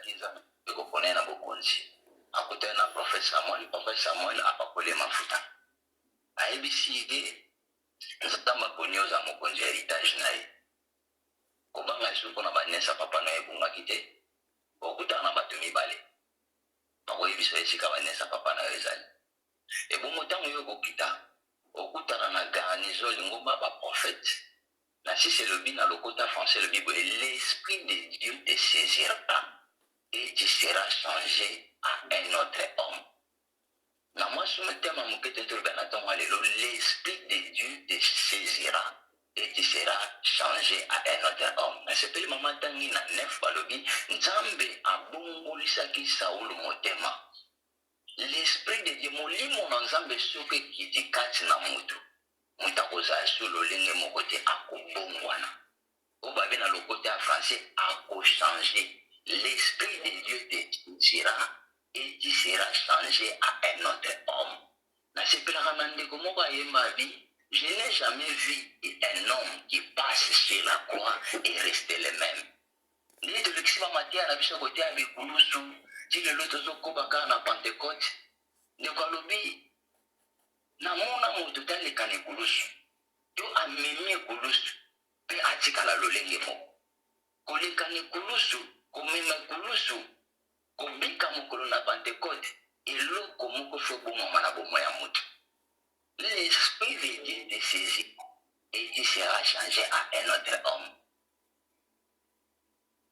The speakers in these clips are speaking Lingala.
kiza ekopone na bokonzi akutana na prophète Samuel apakole mafuta ayebisige nzamba konyoza mokonzi héritage na ye kobanga suko na banesa papa na ebungaki te okutana na bato mibale bakoyebisa esika banesa papa na yo ezali ebongo ntango yo kokita okutana na garnison lingomba baprophète na sisi elobi na lokota français elobi boye l'esprit de Dieu te saisira et tu seras changé à un autre homme. Na moi je me thème mokete toloba na ntango lelo l'esprit de Dieu te saisira et tu seras changé à un autre homme. Na sepeli mama tangi na 9 balobi nzambe abongolisaki Saul motema. L'esprit de Dieu molimo na nzambe soki kiti kati na mutu mutakoza solo lenge mokote akobongwana obabe na lokote ya français changer. L'esprit de Dieu te dira et tu seras changé à un autre homme. Na sepela nande komo ba yemba bi je n'ai jamais vu un homme qui passe sur la croix et reste le même. Ni de l'exiba matia na biso kote ya bikulusu ti lelo tozokobaka na Pentecôte ne kalobi na mona moto taleka na ekulusu yo amemi ekulusu mpe atikala lolenge moko koleka na ekulusu komema ekulusu kobika mokolo na Pentecôte eloko moko fo bomama na bomo ya moto. L'esprit de Dieu te saisit et tu seras changé à un autre homme.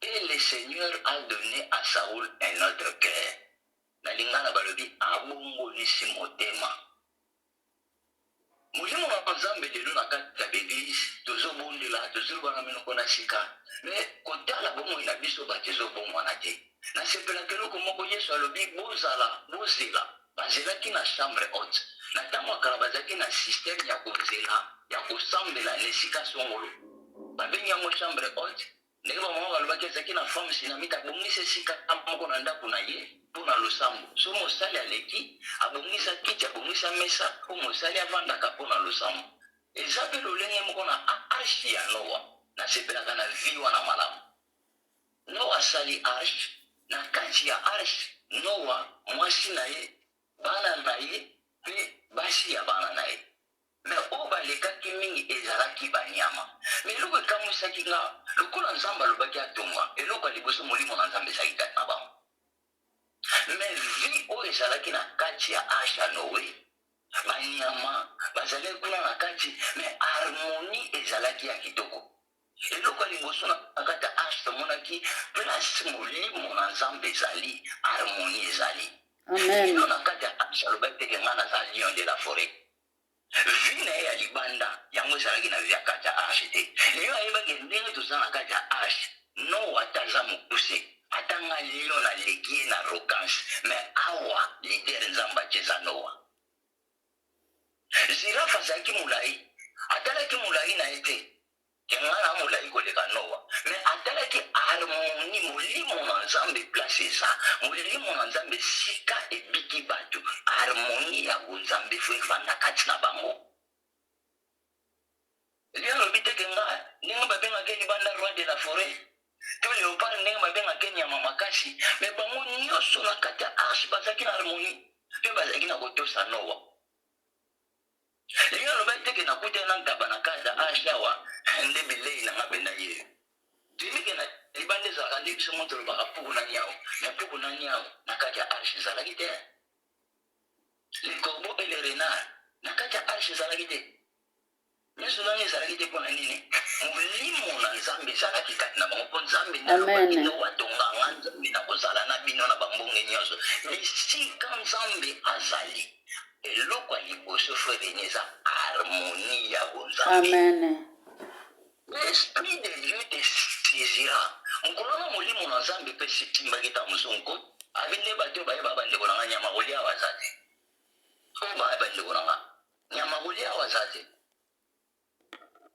Et le Seigneur a donné à Saoul un autre cœur. Na lingana balobi abongolisi motema. Mulimo na nzambe lelo na kati ya l'église tozobondela tozobana minoko na sika mais kotala bomo ina biso batezobomo na te. Na sepela keloko moko Yesu alobi bozela bazelaki na chambre haute na ntango akala bazalaki na système ya kozela ya kosambela nesika songolo babengi yango chambre haute ndenge bamama balobaki ezalaki na femme sinamite abongisa esika moko na ndako na ye mpo na losambo so mosali aleki abongisa kiti abongisa mesa mpo mosali avandaka mpo na losambo eza mpe lolenge moko na arche ya Noa nasepelaka na vi wana malamu Noa asali arche na kati ya arche Noa mwasi na ye bana na ye mpe basi ya bana na ye me oyo balekaki mingi ezalaki banyama me eloko ekamwisaki nga lokola nzambe alobaki atonga eloko ya liboso molimo na nzambe ezalaki kati na bango me vi oyo ezalaki na kati ya arche ya Noe banyama bazalaki kuna na kati me harmonie ezalaki ya kitoko eloko ya liboso na kati ya arche tomonaki place molimo na nzambe ezali harmonie ezali amen na kati ya arche alobaki teke nga naza lion de la forêt vi na ye ya libanda yango ezalaki na vi ya kati ya arche te yo ayebaki ndenge toza na kati ya arche Noa ataza mokuse atanga lion na leki ye na arrogance me awa lider nzambe atieza Noa zirafa azalaki molai atalaki molai na ye te kenga na molai koleka Noa me atalaki harmonie molimo na nzambe place eza molimo na nzambe sika ebiki bato harmonie ya bonzambe fo efanda kati na bango lialobi teke nga ndenge babengaki libanda roi de la forêt to léopard ndenge babengaki nyama makasi me bango nyonso na kati ya arche bazalaki na harmonie mpe bazalaki na kotosa Noa liyo alobi teke nakutana ngaba na kati ya arche awa nde bilei na nga benda ye tuyimike na libanda ezalaka nde biso moto olobaka puku na niao me puku na niao na kati ya arche ezalaki te le corbeau et le renard na kati ya arche ezalaki te nyonso nani ezalaki te mpona nini molimo na nzambe ezalaki kati na bango mpo nzambe nde watonganga nzambe na kozala na bino na bambonge nyonso esika nzambe azali eloko ya liboso frere eza harmonie ya bonzambe l'esprit de Dieu te saisira mokolo na molimo na nzambe mpe sitimbaki ta mosonko abi nde bato bayeba bandeko nanga nyama kolia baza te oyo baya bandeko nanga nyama kolia baza te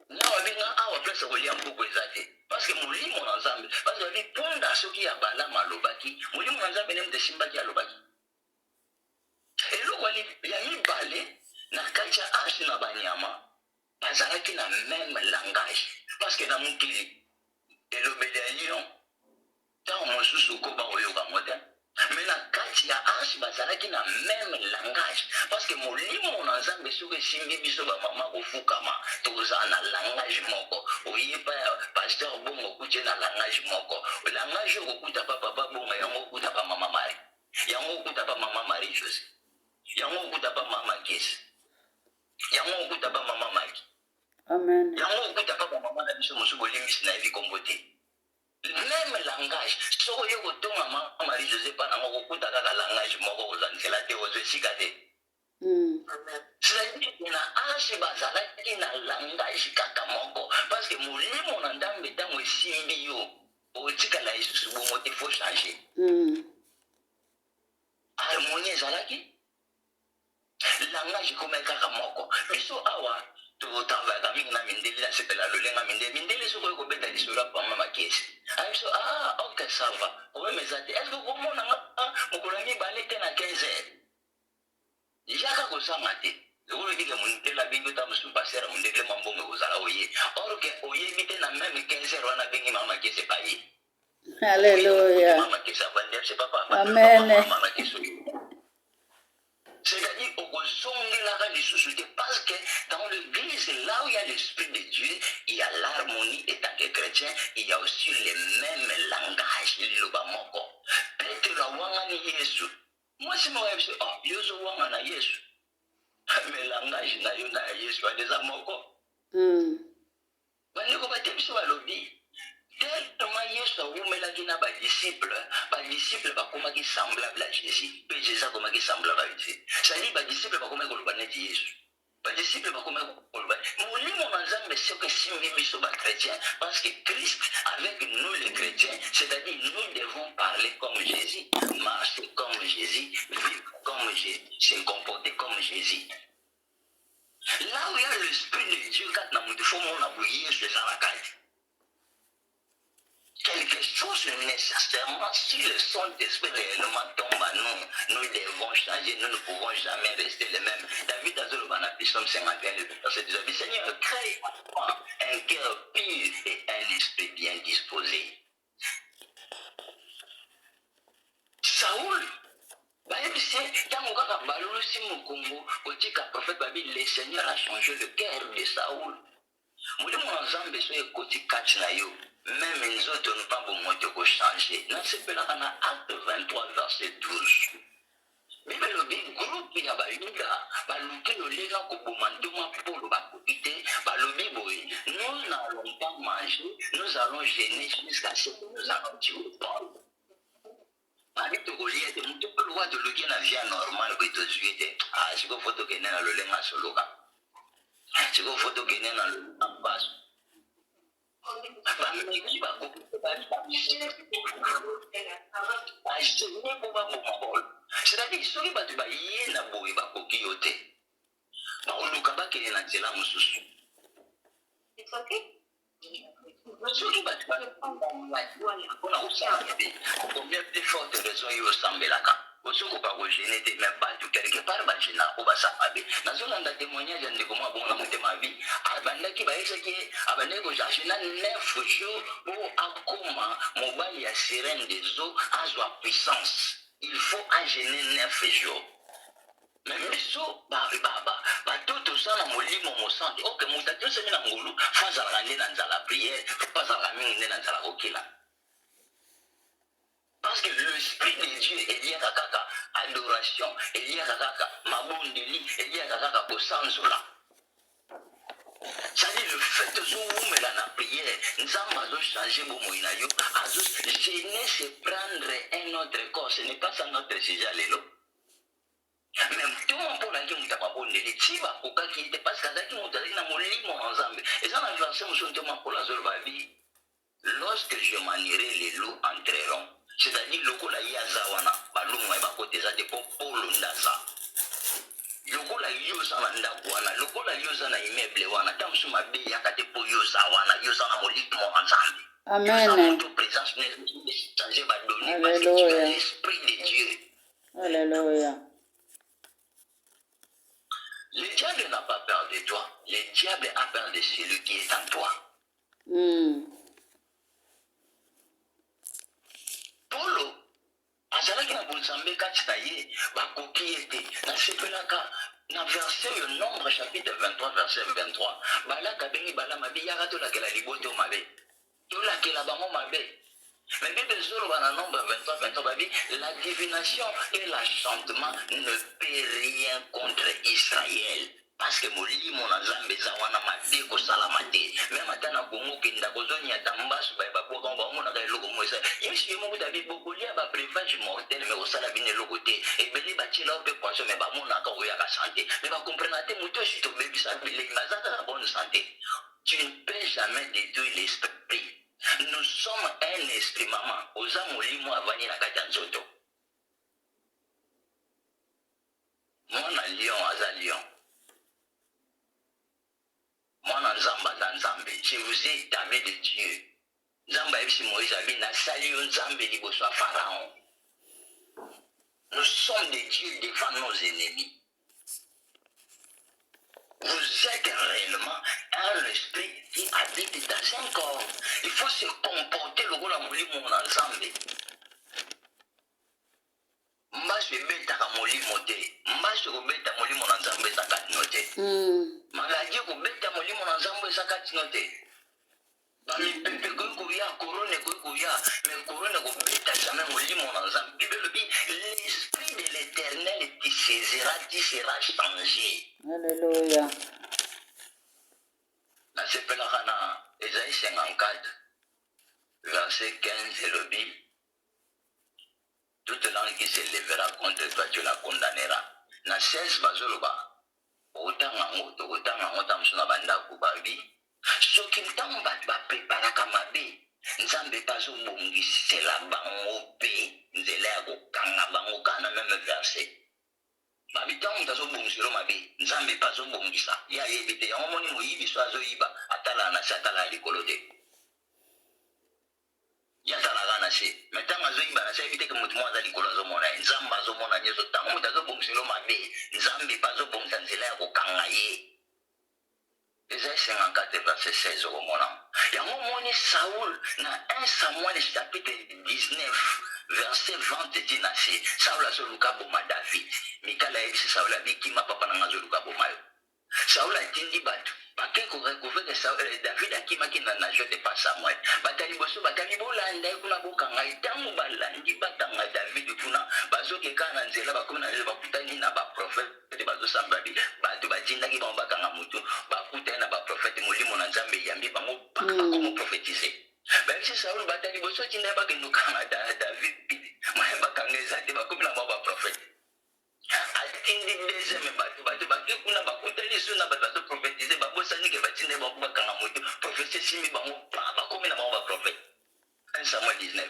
nyawa binga awa place kolia mpuku eza te parce molimo na nzambe parce babi ponda soki ya Balamu alobaki molimo na nzambe nde moto esimbaki alobaki eloko ya mibale na kati ya arche na banyama bazalaki na même langage parce que na mokili elobeli ya lion ntango mosusu koba koyoka ngo te me na kati ya ange bazalaki na même langage parce que molimo na nzambe soki esimbi biso bamama kofukama tokozala na langage moko oyeba paster bongo kutie na langage moko langage oyo kokuta pa papa bongo yango okuta pa mama mari yango okuta pa mama mari jose yango okuta pa mama kesi yango okuta pa mama maki Amen. yango okuta pa mama na biso mosusu bolimbisi na yebi kombo te même langage soko ye kotonga mama Marie José pa nango kokuta kaka langage moko kozangisela te ozwa esika te c'est-à-dire na ange bazalaki na langage kaka moko parce que molimo na ndambe ntango esimbi yo otikala lisusu bongo te faut changer harmonie ezalaki langage ekoma kaka moko biso awa totravaka mingi na mindele nasepela lolenga mindele soko ekobeta lisolo apama makesi abiso ok ça va problème eza te estce komonanga mokolo ya mibale te na 15 heures yaka kosanga te ekolobike mondele abengi ota mosusu pasere mondele mambongo ekozala oye orke oyebi te na meme 15 heures wana abengi mama makesi epaye Alléluia. mama makesi avandi papa Amen. mama makesi c'est-à-dire okozongelaka lisusu te parce que dans l'église là où il y a l'esprit de Dieu il y a l'harmonie et tant que chrétien il y a aussi le même langage liloba moko petero awangani yesu mwasi moko yabiso yo ozowanga na yesu mais langage na yo na yesu adeza moko bandeko bate biso balobi tellement yesu awumelaki na badisciple bakomaki semblable à jésus mpe jésus akomaki semblable à jésus c'est-à-dire badisciple bakomaki koloba neti yesu badisciple bakomaki koloba molimo na nzambe soki esimbi biso bachrétien parce que christ avec nous les chrétiens c'est-à-dire nous devons parler comme jésus marcher comme jésus vivre comme jésus se comporter comme jésus là où il y a l'esprit de Dieu kati na moto fo mona boye yesu ezalaka te quelque chose nécessairement si le Saint-Esprit réellement tombe à nous, nous devons changer, nous ne pouvons jamais rester les mêmes. David a dit dans Psaume 51, le verset 19, Seigneur, crée en moi un cœur pur et un esprit bien disposé. Saoul, le Seigneur a changé le cœur de Saoul. Même les autres n'ont pas besoin de changer. Dans ce cas-là, acte 23, verset 12. Bible le groupe ya bayuda baluki lolega kobomandoma polo bakopite balobi boye nous n'allons pas manger nous allons gêner jusqu'à ce que nous allons tuer Paul. Bali tokolia te mutu pe lwa toloki na vie normale ko tozuye te siko foto kene na lolenga soloka siko foto kene na lolenga baso c'est-à-dire soki bato baye na boye bakoki yo te baoluka bakende na nzela mosusu soki bato mpona kosala te combien plus forte raison yo osambelaka osoki bakogene te mais bato quelque part bagena o basamba be nazolanda témoignage ya ndeko mwa bongo na motema abi abandaki bayesaki abandaki kogena 9 jours po akoma mobali ya sirène des eaux azwa puissance il faut agéner 9 jours mais biso bato tosala molimo mosantu oke moto atosemi na ngolu fo azalaka nde na nzala prière fo azalaka mingi nde na nzala kokila parce que l'esprit de Dieu est lié à kaka adoration est lié à kaka mabondeli est lié à kaka kosanzola. C'est-à-dire le fait de se la prière, nous avons changé mon moyen, gêner c'est prendre un autre corps, ce n'est pas ça notre sujet lélo. Même tout le monde pour la guerre, pas bon les tiba au cas qui était parce qu'à qui nous dans mon lit ensemble. Et ça la version justement pour la vie. Lorsque je manierai les loups entreront. C'est-à-dire le kola yazawana, balunga ba côté ça dépend pour l'undaza. Lokola yoza na ndakwana lokola yoza na immeuble wana tamsu mabe yakate po yoza wana yoza na molimo ensemble. Amen. Présence ne changer ba donner parce que tu as l'esprit de Dieu. Alléluia. Le diable n'a pas peur de toi. Le diable a peur de celui qui est en toi. bazalaki na bonzambe kati na ye bakoki ete nasepelaka na verset yo Nombre chapitre 23 verset 23 balaka bengi bala mabe yaka tolakela liboto mabe tolakela bango mabe. Mais Bible ezoloba na Nombre 23 23 babi la divination et l'enchantement ne peut rien contre Israël. Parce que molimo na Nzambe eza wana mabe kosalama te. Même ata na Kongo kenda kozoni ata mbasu baye bakoka bamonaka eloko moisa. Yesu ye moko tabi bokolia ba breuvage mortel mais osala bino eloko te. Ebele batiela mpe poisson mais bamonaka oyaka santé. Mais bakomprena te moto osi tobebisa bilei bazaka na bonne santé. Tu ne peux jamais détruire l'esprit. Nous sommes un esprit, maman. Oza molimo avani na kati ya nzoto. Mwana lion aza lion. Mwana nzamba aza nzambe. Je vous ai établi de Dieu. Nzamba ebisi Moïse abi nasali yo nzambe liboso ya Pharaon. Nous sommes des dieux devant nos ennemis. Vous êtes réellement un esprit qui habite dans un corps. Il faut se comporter le rôle molimo na Nzambe. Mbaso ebetaka molimo te. Mbaso kobeta molimo na Nzambe eza katino te. Maladi kobeta molimo na Nzambe eza katino te. Bamipepe koyi koya, korone koyi koya, mais korone kobeta jamais molimo na Nzambe. Bible dit l'esprit de l'Éternel te saisira, tu seras changé. Alléluia. Nasepelaka na Esaïe 54, verset 15 et le Bible. Toute langue qui se lèvera contre toi, tu la condamneras. Na 16 bazoloba, otanga otamsuna bandaku babi. Soki ntango bato bapreparaka mabe, Nzambe bazobongisela bango mpe nzela ya kokanga bango kana meme verset. Babi ntango moto azobongiselo mabe, Nzambe bazobongisa. Ye ayebi te, yango moni moyibi so azoyiba atala na se atala ya likolo te. Ye atalaka na se, me ntango azoyiba na se ayebi te ke moto mo aza likolo azomona ye. Nzambe azomona nyonso. Ntango moto azobongiselo mabe, Nzambe bazobongisa nzela ya kokanga ye. Esaïe 54 verset 16 au moment. Yango moni Saoul na 1 Samuel chapitre 19 verset 20 dit na se Saoul azoluka boma David. Mikala yebisi Saoul abikima papa na azoluka boma yo. Saoul atindi bato bake korecouvre que Saoul David akimaki na nage de pas Samuel. Batali boso batali bolanda kuna bokanga itango balandi batanga David kuna bazokeka na nzela bakomi na nzela bakutani na ba prophète bazosamba bi bato batindaki bango bakanga mutu bakutani na ba prophète molimo na Nzambe yambi bango bakomo prophétiser. Basi Saoul batali boso tinda bakenduka na David maya bakanga ezate bakomi na ba prophète. Atindi deuxième bato baki kuna bakutani so na bato prophétiser babosani ke batinde bango bakanga mutu prophétiser simi bango bakomi na ba prophète. 1 Samuel 19.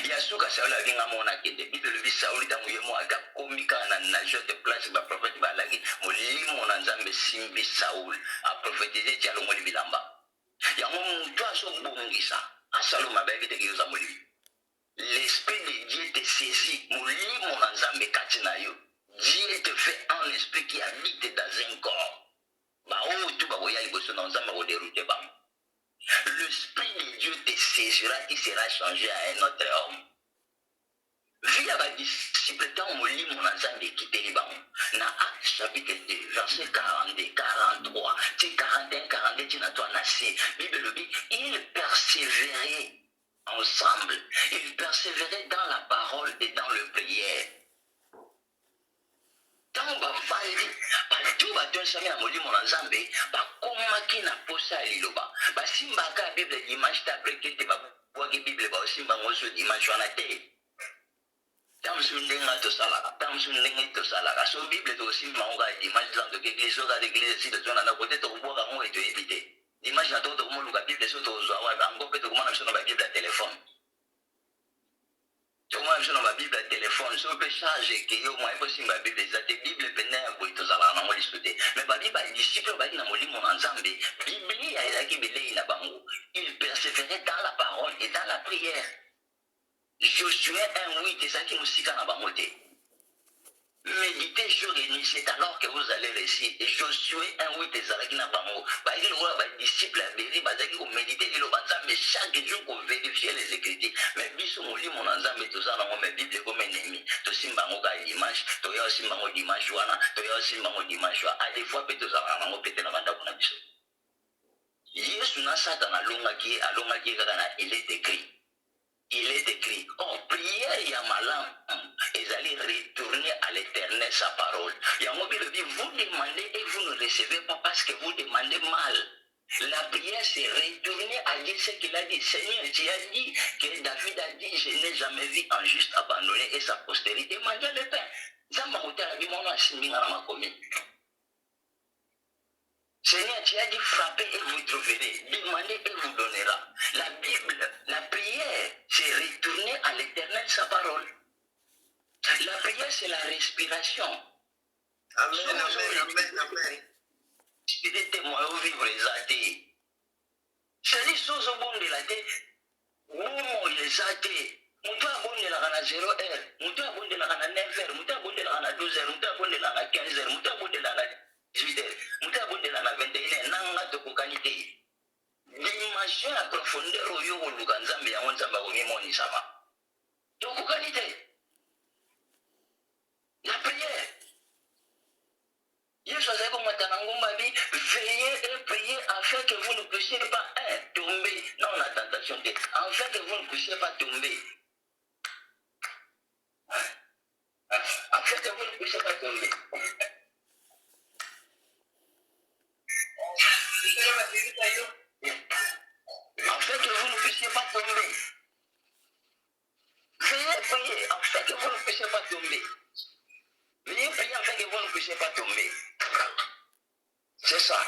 Yasuka Saoul avinga mona kende Bible le Saoul tangu yemo akakomika na nage de place ba prophète balaki molimo na Nzambe simbi Saoul a prophétiser ti alongoli bilamba. Yango mutu azobongisa asalo mabe te kiyoza molimo. L'esprit de Dieu te saisit, molimo na Nzambe kati na yo. Dieu te fait un esprit qui habite dans un corps. Ba o tu ba boya liboso na Nzambe ko dérouter ba. L'esprit de Dieu te saisira, qui sera changé à un autre homme. Vu à disciple tant molimo na Nzambe kiteli bango. Na Acte chapitre 2 verset 42 43 41 42 tina toi na se Bible dit il persévérait ensemble. Ils persévéraient dans la parole et dans le prière. Tant bavandi bato batonsami na molimo na Nzambe bakomaki na posa ya liloba basimbaka Bible dimanche d'après kete babwaki Bible baosimba ngoso dimanche wana te. Tamsu ndenga tosalaka so Bible tosimba ngo ka dimanche dans de l'église oka l'église si de zona na côté to kubwaka ngo eto ebite. Dimanche na to moluka Bible so to zwa wa ngo pe to kumana so na Bible ya téléphone. Moi, je n'ai pas Bible à téléphone, je peux charger que moi, je peux ma Bible, la Bible pénère pour tout ça, on va discuter. Mais la Bible, les disciples, ils n'ont mon ensemble. Bible, il persévérait dans la parole et dans la prière. Josué 1:8, c'est ça qui nous cite dans la Bible. Méditez jour et nuit, c'est alors que vous allez réussir. Et Josué 1:8 ezalaki na bango. Baiki lokola ba disciple ya beri bazaki ko méditer liloba nzambe chaque jour ko vérifier les écritures. Mais biso molimo na nzambe toza nango mais Bible comme ennemi. Tosimba ngo ka dimanche, toya osimba ngo dimanche wana, toya osimba ngo dimanche wana. A des fois pe toza nango pete na banda kuna biso. Yesu na Satan alongaki kaka na il est écrit. Il est écrit, oh, prière Yamalam, et allez retourner à l'éternel sa parole. Yamobilobi, vous demandez et vous ne recevez pas parce que vous demandez mal. La prière, c'est retourner à dire ce qu'il a dit. Seigneur, tu as dit que David a dit, je n'ai jamais vu un juste abandonné et sa postérité manger le pain. Seigneur, tu as dit frappez et vous trouverez, demandez et vous donnera. La Bible, la prière, c'est retourner à l'éternel sa parole. La prière, c'est la respiration. Amen, amen, amen, amen. Spirituellement, moi, vivre les athées. C'est les choses au bon de la tête. Bon, les athées. Moutou abondela kana 0h, moutou abondela kana 9h, moutou abondela kana 12h, moutou abondela kana 15h, moutou abondela kana 18h, moutou abondela kana 21h, nanga tokokani te. Dimension ya profondeur oyo koluka nzambe yango nzambe akomimonisa. Tokokani te. La prière. Yesu azali komata na ngomba bi, veillez et priez afin que vous ne puissiez pas tomber dans la tentation, afin que vous ne puissiez pas tomber. Afin que vous ne puissiez pas tomber. Afin que vous ne puissiez pas tomber. Veuillez prier afin que vous ne puissiez pas tomber. Veuillez prier afin que vous ne puissiez pas tomber. C'est ça.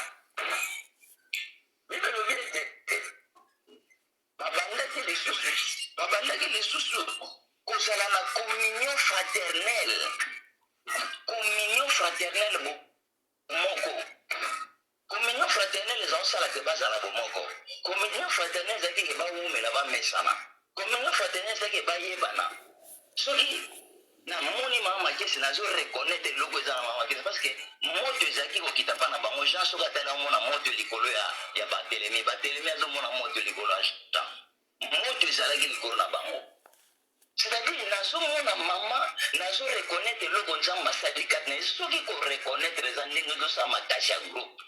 Mais le vide, babandaki les sous-sous. Kozala na communion fraternelle. Communion fraternelle moko. Communion fraternelle les ensala que bazala moko. Communion fraternelle zaki ke ba umela ba mesana. Communion fraternelle zaki ba yebana. Soki na moni mama kesi nazo reconnaître logo za mama kesi parce que moto ezaki ko kita pa na bango Jean soka tala mona moto likolo ya batelemi azo mona moto likolo ya moto ezalaki likolo na bango. C'est-à-dire, nazo mona mama, nazo reconnaître logo nzamba sadikat na soki ko reconnaître les andingo do sa matacha groupe.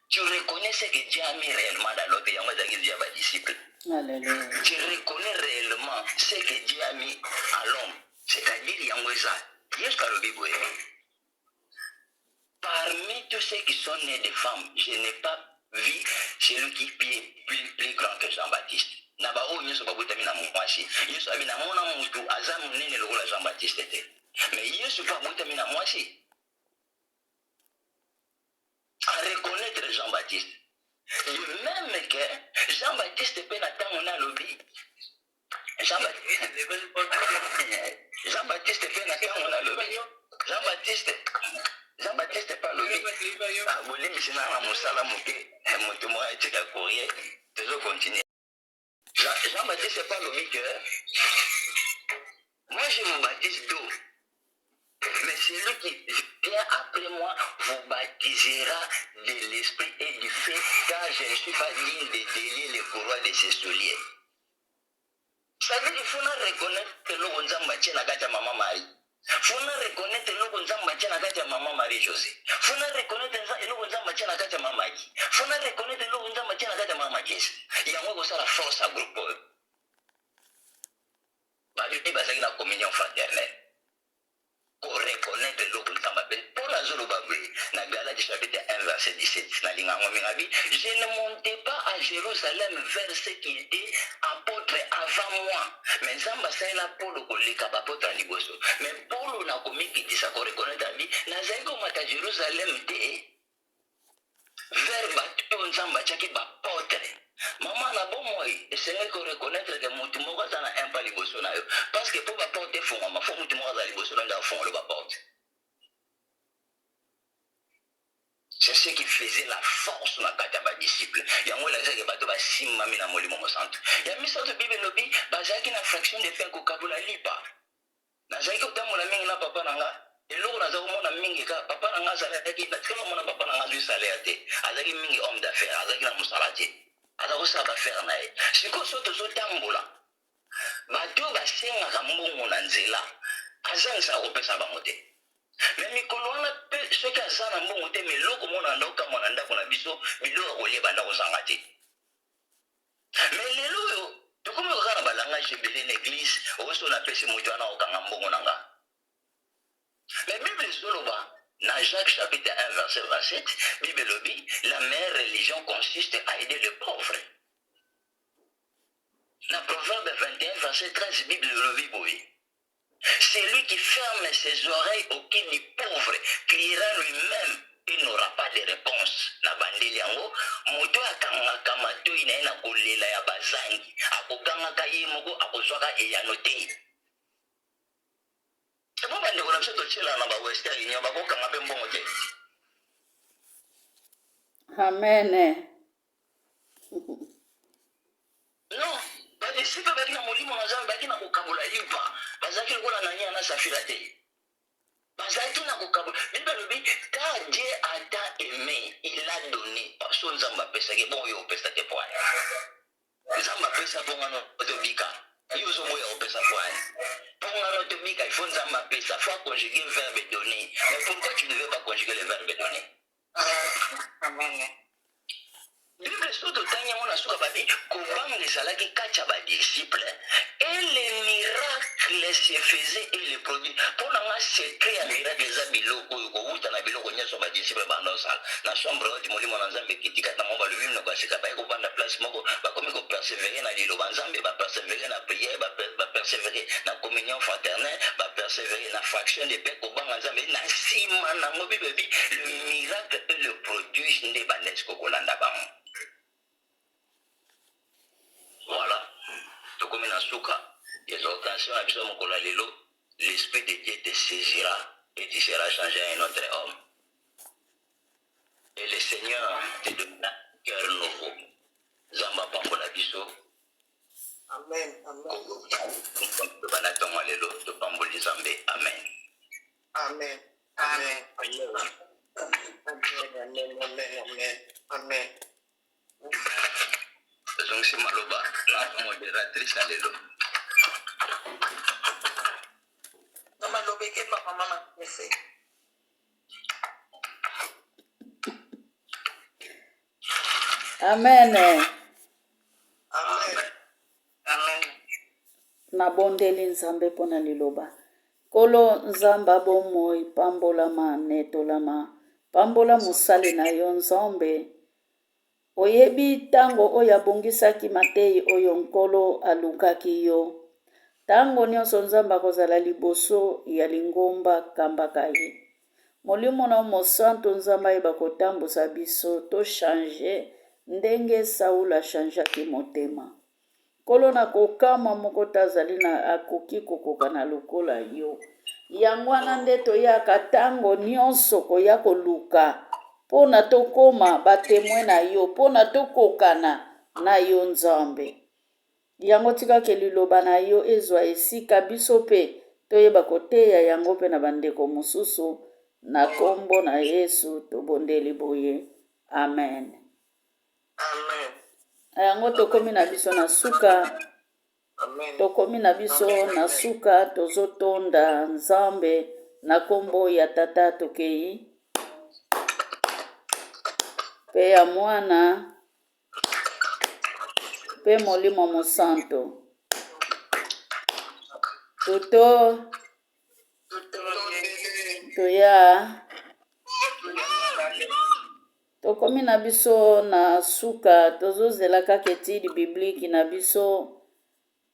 Tu reconnais ce que Dieu a mis réellement dans l'autre yango ezaki Dieu ba disciple. Alléluia. Tu reconnais réellement ce que Dieu a mis à l'homme. C'est-à-dire, yango eza. Yesu kalobi boye. Parmi tous ceux qui sont nés de femmes, je n'ai pas vu celui qui est plus grand que Jean-Baptiste. Naba o nyoso babutami na mwasi. Yesu abi na mona mutu aza munene lokola Jean-Baptiste te. Mais Yesu pa babutami na mwasi. À reconnaître Jean-Baptiste. De même que Jean-Baptiste peut n'attendre na lobby. Jean-Baptiste peut n'attendre na lobby. Jean-Baptiste pas lobby. Ah, bolé misina na musala muke. Mutu mo etika courrier. Toujours continuer. Jean-Baptiste n'est pas lobby que moi je vous baptise d'eau. Mais celui qui vient après moi vous baptisera de l'esprit et du feu, car je ne suis pas digne de délier les courroies de ses souliers. Ça veut dire qu'il faut reconnaître que l'eau nzamba tient la gata maman Marie. Il faut reconnaître que l'eau nzamba tient la gata maman Marie José. Il faut reconnaître que l'eau nzamba tient la gata maman Guy. Il faut reconnaître que l'eau nzamba tient la gata maman Guy. Il y a moi ça la force à groupe. Bah du coup bah c'est une communion fraternelle. Pour reconnaître l'eau nzamba ben pour la zolo babé. Na Galates chapitre 1 verset 17. Na linga ngomingabi, je ne montais pas à Jérusalem vers ceux qui étaient apôtres avant moi. Mais nzamba c'est la Paul koleka apôtre liboso. Mais Paul na komiki disa ko reconnaître abi na zaiko mata Jérusalem te. Vers bato nzamba chaki ba apôtre. Maman na bon moi, essayer de reconnaître que mutu moko za na un pa liboso na yo. Parce que pour ba porter fond, ma fond mutu moko za liboso na fond le ba porte. C'est ce qui faisait la force na kata ba disciple. Yango la zaki bato ba simma mina molimo mo santo. Ya misa to bible lobi ba zaki na fraction de fin ko kabula lipa. Na zaki utamola mingi na papa nanga. eloko naza komona mingi ka papa na nga azalaki natika komona papa na nga azwi salaire te azalaki mingi homme d'affaires azalaki na mosala te aza kosala baffaire na ye sikoyo so tozotambola bato basengaka mbongo na nzela azangisaka kopesa bango te me mikolo wana mpe soki aza na mbongo te miloko mona ndaokamwa na ndako na biso biloko kolia banda kozanga te me lelo oyo tokomi kokaka na balangage ebele na eglise okoso napesi moto wana okanga mbongo na nga. Mais la Bible soloba, dans Jacques chapitre 1 verset 27, Bible lobby, la meilleure religion consiste à aider le pauvre. Dans Proverbe 21 verset 13, Bible lobby boy. Celui qui ferme ses oreilles au cri du pauvre criera lui-même, il n'aura pas de réponse. Na bandeli yango, moto akangaka matoi na ye na kolela ya bazangi, akokangaka ye moko akozwaka eyano te. Bon, ben, on a fait tout ça dans la Western Union, on va voir comment on peut monter. Amen. Non, parce que si tu as un molimo, on a un vocabulaire libre. Parce que on a un safirate. Parce que on a un vocabulaire. Bible, quand Dieu a tant aimé, il a donné. Parce que nous avons pensé que bon, il y a un pensé que pour nous avons pensé pour un bika. Il y a un pensé pour pour un autre bika, il faut nous avons pensé. Ça faut conjuguer le verbe donner. Mais pourquoi tu ne veux pas conjuguer le verbe donner? Amen. Bible surtout tanya mona suka babi kobanga ezalaki kati ya badisciple et les miracles se faisaient et les produits mpona nga secret ya miracle eza biloko oyo kowuta na biloko nyonso badisciple bandosala na chambre oti molimo na nzambe ekitikata na mo balobi mino kwasika baye kovanda place moko bakomi kopersevere na liloba nzambe bapersevere na priere bapersevere na communion fraternelle bapersevere na fraction de paix kobanga nzambe na nsima nango bibebi le miracle et le produit nde bandesi kokolanda bango. Voilà. Donc, comme dans Souka, les occasions à Bissom Kolalelo, l'Esprit de Dieu te saisira et tu seras changé en un autre homme. Et le Seigneur te donnera un cœur nouveau. Zamba Pambola Bisso. Amen. Amen. Amen. Amen. Amen. Amen. Amen. Amen. Donc, c'est Maloba, la modératrice à l'élo. Maman Lobé, que papa, maman, merci. Amen. Amen. Amen. Nabondeli nzambe mpona liloba. Kolo nzamba bomoi pambolama netolama. Pambola mosali na yo nzambe. Oyebi tango oyo abongisaki mateyi oyo nkolo alukaki yo. Tango nyonso nzamba kozala liboso ya lingomba kambaka ye. Molimo na mosanto nzamba yeba kotambusa biso to change ndenge Saula changeaki motema. Kolo na kokama moko tazali na akoki kokoka na lokola yo. Yango wana nde toyaka tango nyonso koya koluka pona tokoma batemwe na yo, pona tokokana na yo nzambe. Yango tikake liloba na yo ezwa esika biso pe toyeba koteya yango pe na bandeko mosusu na kombo na Yesu tobondeli boye. Amen. Amen. Yango tokomi na biso na suka. Amen. Tokomi na biso na suka tozotonda nzambe na kombo ya tata tokei. Pe ya mwana. Pe molimo mosanto. Tuto. Toya. Tokomi na biso na suka tozozela kaka etidi bibliki na biso.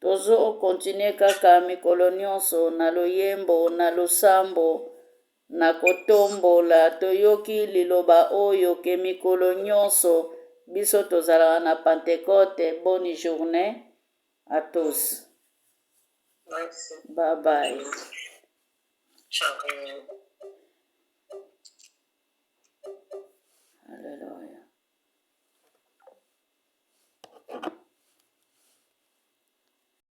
Tozo continue kaka mikolo nyonso na loyembo na losambo na kotombola toyoki liloba oyo ke mikolo nyonso biso tozala na Pentecôte. Bonne journée à tous. Merci. Bye bye. Ciao.